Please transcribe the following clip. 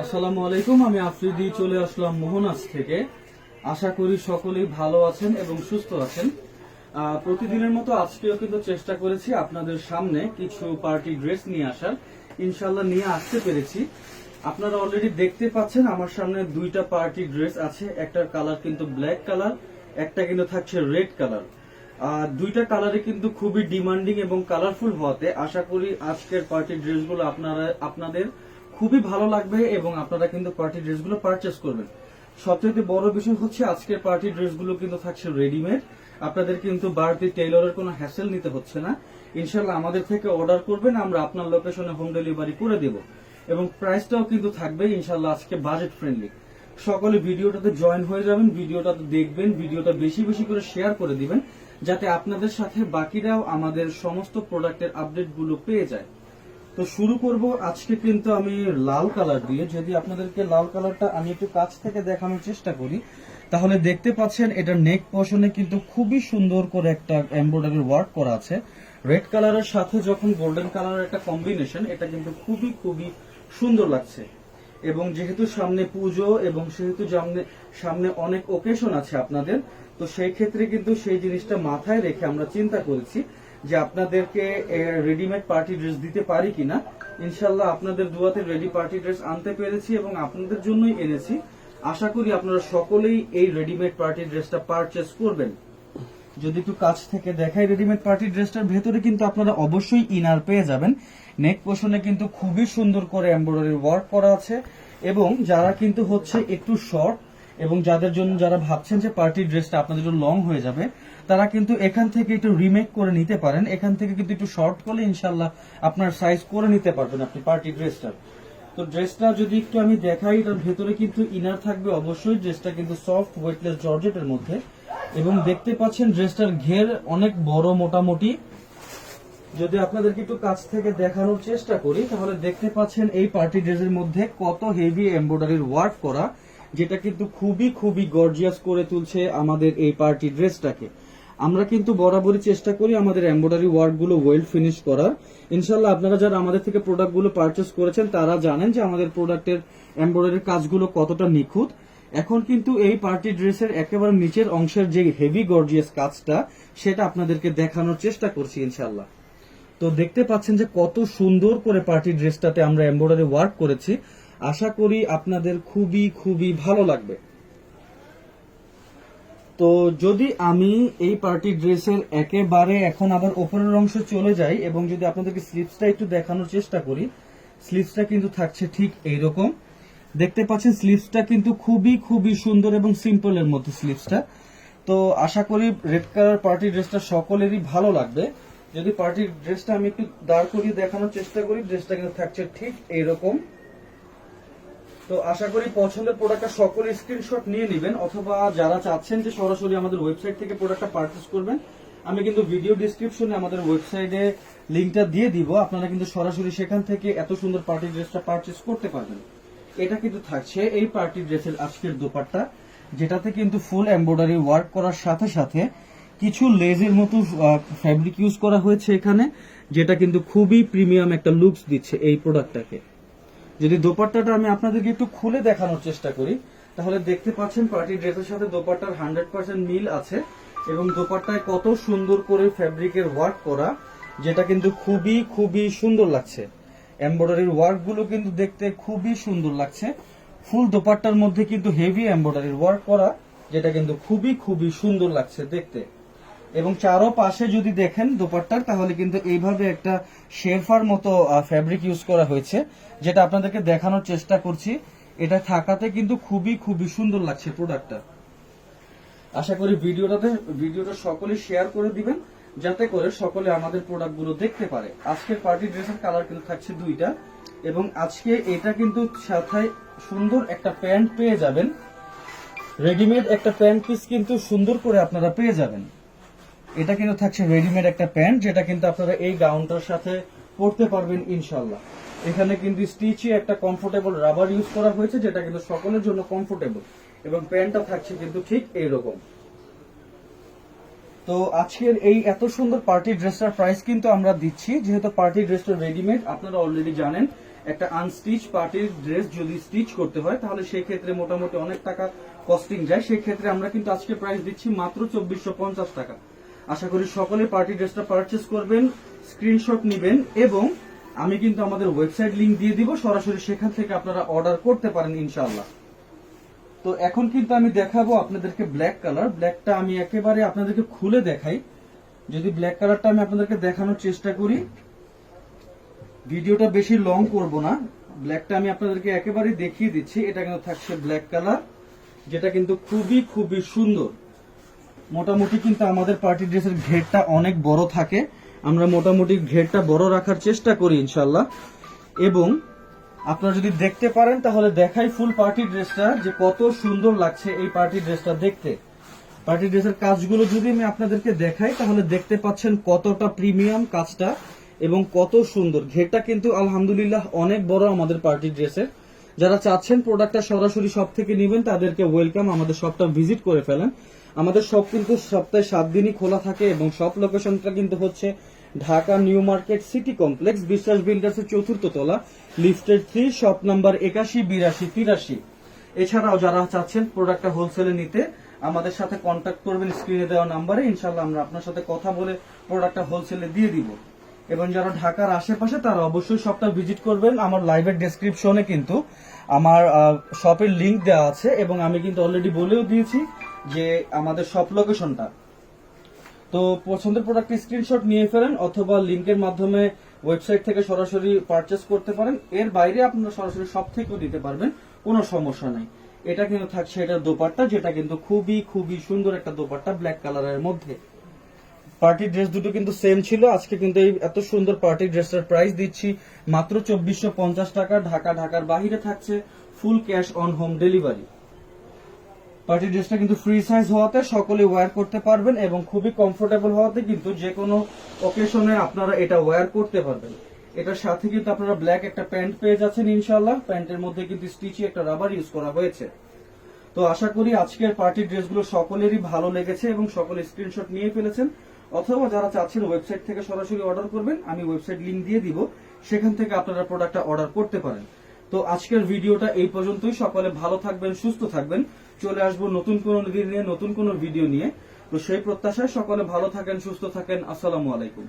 আসসালামু আলাইকুম। আমি আফ্রিদি চলে আসলাম মোহনাজ থেকে। আশা করি সকলেই ভালো আছেন এবং সুস্থ আছেন। প্রতিদিনের মতো আজকেও কিন্তু চেষ্টা করেছি আপনাদের সামনে কিছু পার্টি ড্রেস নিয়ে আসার। ইনশাল্লাহ নিয়ে আসতে পেরেছি। আপনারা অলরেডি দেখতে পাচ্ছেন আমার সামনে দুইটা পার্টি ড্রেস আছে। একটার কালার কিন্তু ব্ল্যাক কালার, একটা কিন্তু থাকছে রেড কালার। দুইটা কালারে কিন্তু খুবই ডিমান্ডিং এবং কালারফুল হওয়াতে আশা করি আজকের পার্টি ড্রেসগুলো আপনাদের খুবই ভালো লাগবে এবং আপনারা কিন্তু পার্টি ড্রেসগুলো পারচেস করবেন। সবচেয়ে বড় বিষয় হচ্ছে আজকের পার্টি ড্রেসগুলো কিন্তু থাকছে রেডিমেড। আপনাদের কিন্তু বাড়তি টেইলরের কোনো হ্যাসেল নিতে হচ্ছে না। ইনশাল্লাহ আমাদের থেকে অর্ডার করবেন, আমরা আপনার লোকেশনে হোম ডেলিভারি করে দেব এবং প্রাইসটাও কিন্তু থাকবে ইনশাল্লাহ আজকে বাজেট ফ্রেন্ডলি। সকলে ভিডিওটাতে জয়েন হয়ে যাবেন, ভিডিওটাতে দেখবেন, ভিডিওটা বেশি বেশি করে শেয়ার করে দিবেন যাতে আপনাদের সাথে বাকিরাও আমাদের সমস্ত প্রোডাক্টের আপডেটগুলো পেয়ে যায়। তো শুরু করব আজকে কিন্তু আমি লাল কালার দিয়ে। যদি আপনাদেরকে লাল কালারটা আমি একটু কাছ থেকে দেখানোর চেষ্টা করি তাহলে দেখতে পাচ্ছেন এটা নেক পোর্শনে কিন্তু খুবই সুন্দর করে একটা এমব্রয়ডারি ওয়ার্ক করা আছে। রেড কালারের সাথে যখন গোল্ডেন কালারের একটা কম্বিনেশন, এটা কিন্তু খুবই খুবই সুন্দর লাগছে। এবং যেহেতু সামনে পুজো এবং সেহেতু সামনে অনেক ওকেশন আছে আপনাদের, তো সেই ক্ষেত্রে কিন্তু সেই জিনিসটা মাথায় রেখে আমরা চিন্তা করেছি যে আপনাদেরকে রেডিমেড পার্টি ড্রেস দিতে পারি কিনা। ইনশাল্লাহ আপনাদের দুয়াতে রেডি পার্টি ড্রেস আনতে পেরেছি এবং আপনাদের জন্যই এনেছি। আশা করি আপনারা সকলেই এই রেডিমেড পার্টি ড্রেসটা পারচেস করবেন। যদি একটু কাছ থেকে দেখাই, রেডিমেড পার্টি ড্রেসটার ভেতরে কিন্তু আপনারা অবশ্যই ইনার পেয়ে যাবেন। নেক পোর্শনে কিন্তু খুবই সুন্দর করে এমব্রয়ডারি ওয়ার্ক করা আছে এবং যারা কিন্তু হচ্ছে একটু শর্ট এবং যারা ভাবছেন যে পার্টি ড্রেসটা আপনাদের জন্য লং হয়ে যাবে, তারা কিন্তু এখান থেকে একটু রিমেক করে নিতে পারেন। এখান থেকে কিন্তু একটু শর্ট করলে ইনশাল্লাহ আপনার সাইজ করে নিতে পারবেন আপনি পার্টি ড্রেসটা। তো ড্রেসটা যদি একটু আমি দেখাই, এটার ভেতরে কিন্তু ইনার থাকবে অবশ্যই। ড্রেসটা কিন্তু সফট ওয়েটলেস জর্জেটের মধ্যে এবং দেখতে পাচ্ছেন ড্রেসটার ঘের অনেক বড় মোটামুটি। যদি আপনাদেরকে একটু কাছ থেকে দেখানোর চেষ্টা করি তাহলে দেখতে পাচ্ছেন এই পার্টি ড্রেসের মধ্যে কত হেভি এমব্রয়ডারির ওয়ার্ক করা, যেটা কিন্তু খুবই খুবই গর্জিয়াস করে তুলছে আমাদের এই পার্টি ড্রেসটাকে। আমরা কিন্তু বরাবরই চেষ্টা করি আমাদের এমব্রয়ডারি ওয়ার্কগুলো ওয়েল ফিনিশ করার। ইনশাল্লাহ আপনারা যারা আমাদের থেকে প্রোডাক্টগুলো পারচেস করেছেন তারা জানেন যে আমাদের প্রোডাক্টের এমব্রয়ডারির কাজগুলো কতটা নিখুঁত। এখন কিন্তু এই পার্টি ড্রেসের একেবারে নিচের অংশের যে হেভি গর্জিয়াস কাজটা, সেটা আপনাদেরকে দেখানোর চেষ্টা করছি ইনশাল্লাহ। তো দেখতে পাচ্ছেন যে কত সুন্দর করে পার্টি ড্রেসটাতে আমরা এমব্রয়ডারি ওয়ার্ক করেছি। আশা করি আপনাদের খুবই খুবই ভালো লাগবে। তো যদি আমি এই পার্টি ড্রেসের একেবারে এখন আবার ওপরের অংশে চলে যাই এবং যদি আপনাদেরকে স্লিভসটা একটু দেখানোর চেষ্টা করি, স্লিভসটা কিন্তু থাকছে ঠিক এইরকম। দেখতে পাচ্ছেন স্লিভসটা কিন্তু খুবই খুবই সুন্দর এবং সিম্পলের মধ্যে স্লিভসটা। তো আশা করি রেড কালার পার্টি ড্রেসটা সকলেরই ভালো লাগবে। যদি পার্টি ড্রেসটা আমি একটু দাঁড় করিয়ে দেখানোর চেষ্টা করি, ড্রেসটা কিন্তু থাকছে ঠিক এইরকম। তো আশা করি পছন্দের প্রোডাক্টটা সকলে স্ক্রিনশট নিয়ে নেবেন, অথবা যারা চাচ্ছেন যে সরাসরি আমাদের ওয়েবসাইট থেকে প্রোডাক্টটা পারচেস করবেন, আমি কিন্তু ভিডিও ডিসক্রিপশনে আমাদের ওয়েবসাইটে লিংকটা দিয়ে দিব। আপনারা কিন্তু সরাসরি সেখান থেকে এত সুন্দর পার্টি ড্রেসটা পারচেস করতে পারবেন। এটা কিন্তু থাকছে এই পার্টি ড্রেসের আজকের দোপাট্টা, যেটাতে কিন্তু ফুল এমব্রয়ডারি ওয়ার্ক করার সাথে সাথে কিছু লেজের মতো ফ্যাব্রিক ইউজ করা হয়েছে এখানে, যেটা কিন্তু খুবই প্রিমিয়াম একটা লুকস দিচ্ছে এই প্রোডাক্টটাকে। যদি দোপাট্টাটা আমি আপনাদেরকে একটু খুলে দেখানোর চেষ্টা করি তাহলে দেখতে পাচ্ছেন পার্টি ড্রেসের সাথে দোপাট্টার 100% মিল আছে এবং দোপাট্টায় কত সুন্দর করে ফ্যাব্রিকের ওয়ার্ক করা, যেটা কিন্তু খুবই খুবই সুন্দর লাগছে। এমব্রয়ডারির ওয়ার্কগুলো কিন্তু দেখতে খুবই সুন্দর লাগছে। ফুল দোপাট্টার মধ্যে কিন্তু হেভি এমব্রয়ডারির ওয়ার্ক করা, যেটা কিন্তু খুবই খুবই সুন্দর লাগছে দেখতে। এবং চারো পাশে যদি দেখেন দোপাট্টার, তাহলে কিন্তু এইভাবে একটা শেরফার মতো ফ্যাব্রিক ইউজ করা হয়েছে, যেটা আপনাদেরকে দেখানোর চেষ্টা করছি। এটা থাকাতে কিন্তু খুবই খুবই সুন্দর লাগছে প্রোডাক্টটা। আশা করি ভিডিওটা সকলে শেয়ার করে দিবেন যাতে করে সকলে আমাদের প্রোডাক্টগুলো দেখতে পারে। আজকের পার্টি ড্রেসের কালার কিন্তু থাকছে দুইটা এবং আজকে এটা কিন্তু সাথে সুন্দর একটা প্যান্ট পেয়ে যাবেন। রেডিমেড একটা প্যান্ট পিস কিন্তু সুন্দর করে আপনারা পেয়ে যাবেন। এটা কিন্তু থাকছে রেডিমেড একটা প্যান্ট, যেটা কিন্তু আপনারা এই গাউনটার সাথে পরতে পারবেন ইনশাল্লাহ। এখানে কিন্তু স্টিচে একটা কমফোর্টেবল রাবার ইউজ করা হয়েছে, যেটা কিন্তু সকলের জন্য কমফোর্টেবল এবং প্যান্টটা থাকছে কিন্তু ঠিক এইরকম। তো আজকের এই এত সুন্দর পার্টি ড্রেসটার প্রাইস কিন্তু আমরা দিচ্ছি, যেহেতু পার্টি ড্রেসটা রেডিমেড আপনারা অলরেডি জানেন, একটা আনস্টিচ পার্টির ড্রেস যদি স্টিচ করতে হয় তাহলে সেই ক্ষেত্রে মোটামুটি অনেক টাকা কস্টিং যায়। সেই ক্ষেত্রে আমরা কিন্তু আজকে প্রাইস দিচ্ছি মাত্র 2450 টাকা। আশা করি সকলে পার্টি ড্রেসটা পারচেস করবেন, স্ক্রিনশট নেবেন এবং আমি কিন্তু আমাদের ওয়েবসাইট লিংক দিয়ে দিব, সরাসরি সেখান থেকে আপনারা অর্ডার করতে পারেন ইনশাআল্লাহ। তো এখন কিন্তু আমি দেখাবো আপনাদেরকে ব্ল্যাক কালার। ব্ল্যাকটা আমি একেবারে আপনাদেরকে খুলে দেখাই। যদি ব্ল্যাক কালারটা আমি আপনাদেরকে দেখানোর চেষ্টা করি, ভিডিওটা বেশি লং করব না, ব্ল্যাকটা আমি আপনাদেরকে একেবারে দেখিয়ে দিচ্ছি। এটা কিন্তু থাকছে ব্ল্যাক কালার, যেটা কিন্তু খুবই খুবই সুন্দর। মোটামুটি কিন্তু আমাদের পার্টি ড্রেসের ঘেরটা অনেক বড় থাকে, আমরা মোটামুটি ঘেরটা বড় রাখার চেষ্টা করি ইনশাল্লাহ। এবং আপনারা যদি দেখতে পারেন তাহলে দেখাই ফুল পার্টি ড্রেসটা যে কত সুন্দর লাগছে এই পার্টি ড্রেসটা দেখতে। পার্টি ড্রেসের কাজগুলো যদি আমি আপনাদেরকে দেখাই তাহলে দেখতে পাচ্ছেন কতটা প্রিমিয়াম কাজটা এবং কত সুন্দর। ঘেরটা কিন্তু আলহামদুলিল্লাহ অনেক বড় আমাদের পার্টি ড্রেসের। যারা চাচ্ছেন প্রোডাক্টটা সরাসরি শপ থেকে নেবেন তাদেরকে ওয়েলকাম, আমাদের শপটা ভিজিট করে ফেলেন। আমাদের শপ কিন্তু সপ্তাহে 7 দিনই খোলা থাকে এবং শপ লোকেশনটা কিন্তু হচ্ছে Dhaka new market city complex, বিশ্বাস বিল্ডার্স এর 4th তলা, লিফটেড 3, শপ নাম্বার 81, 82, 83। এছাড়াও যারা চাচ্ছেন প্রোডাক্টটা হোলসেলে নিতে আমাদের সাথে কন্ট্যাক্ট করবেন স্ক্রিনে দেওয়া নাম্বারে, ইনশাল্লাহ আমরা আপনার সাথে কথা বলে প্রোডাক্টটা হোলসেলে দিয়ে দিব। এবং যারা ঢাকার আশেপাশে তারা অবশ্যই শপটা ভিজিট করবেন। আমার লাইভের ডেসক্রিপশনে কিন্তু আমার শপের লিংক দেওয়া আছে এবং আমি কিন্তু অলরেডি বলেও দিয়েছি যে আমাদের শপ লোকেশনটা। তো পছন্দের প্রোডাক্ট স্ক্রিনশট নিয়ে ফেলেন অথবা লিংকের মাধ্যমে ওয়েবসাইট থেকে সরাসরি পারচেস করতে পারেন। এর বাইরে আপনারা সরাসরি শপ থেকেও দিতে পারবেন, কোনো সমস্যা নাই। এটা কিন্তু থাকছে এটার দোপাট্টা, যেটা কিন্তু খুবই খুবই সুন্দর একটা দোপাট্টা ব্ল্যাক কালারের মধ্যে। পার্টি ড্রেস দুটো কিন্তু সেম ছিল। আজকে কিন্তু এই এত সুন্দর পার্টি ড্রেসটার প্রাইস দিচ্ছি মাত্র 2450 টাকা। ঢাকার বাইরে থাকছে full cash on home delivery. Party ড্রেসটা কিন্তু ফ্রি সাইজ হওয়াতে সকলে ওয়্যার করতে পারবেন এবং খুবই কমফোর্টেবল হওয়াতে কিন্তু যে কোনো অকেশনে আপনারা এটা ওয়্যার করতে পারবেন। এটার সাথে কিন্তু আপনারা ব্ল্যাক একটা প্যান্ট পেয়ে যাচ্ছেন ইনশাআল্লাহ। প্যান্টের মধ্যে কিন্তু স্টিচি একটা রাবার ইউজ করা হয়েছে। তো আশা করি আজকের পার্টি ড্রেসগুলো সকলেরই ভালো লেগেছে এবং সকলে স্ক্রিনশট নিয়ে ফেলেছেন। অথবা যারা চাচ্ছেন ওয়েবসাইট থেকে সরাসরি অর্ডার করবেন, আমি ওয়েবসাইট লিংক দিয়ে দিব, সেখান থেকে আপনারা প্রোডাক্টটা অর্ডার করতে পারেন। তো আজকের ভিডিওটা এই পর্যন্তই। সকলে ভালো থাকবেন, সুস্থ থাকবেন। চলে আসবো নতুন কোনো দিন নিয়ে, নতুন কোনো ভিডিও নিয়ে। তো সেই প্রত্যাশায় সকলে ভালো থাকেন, সুস্থ থাকেন। আসসালামু আলাইকুম।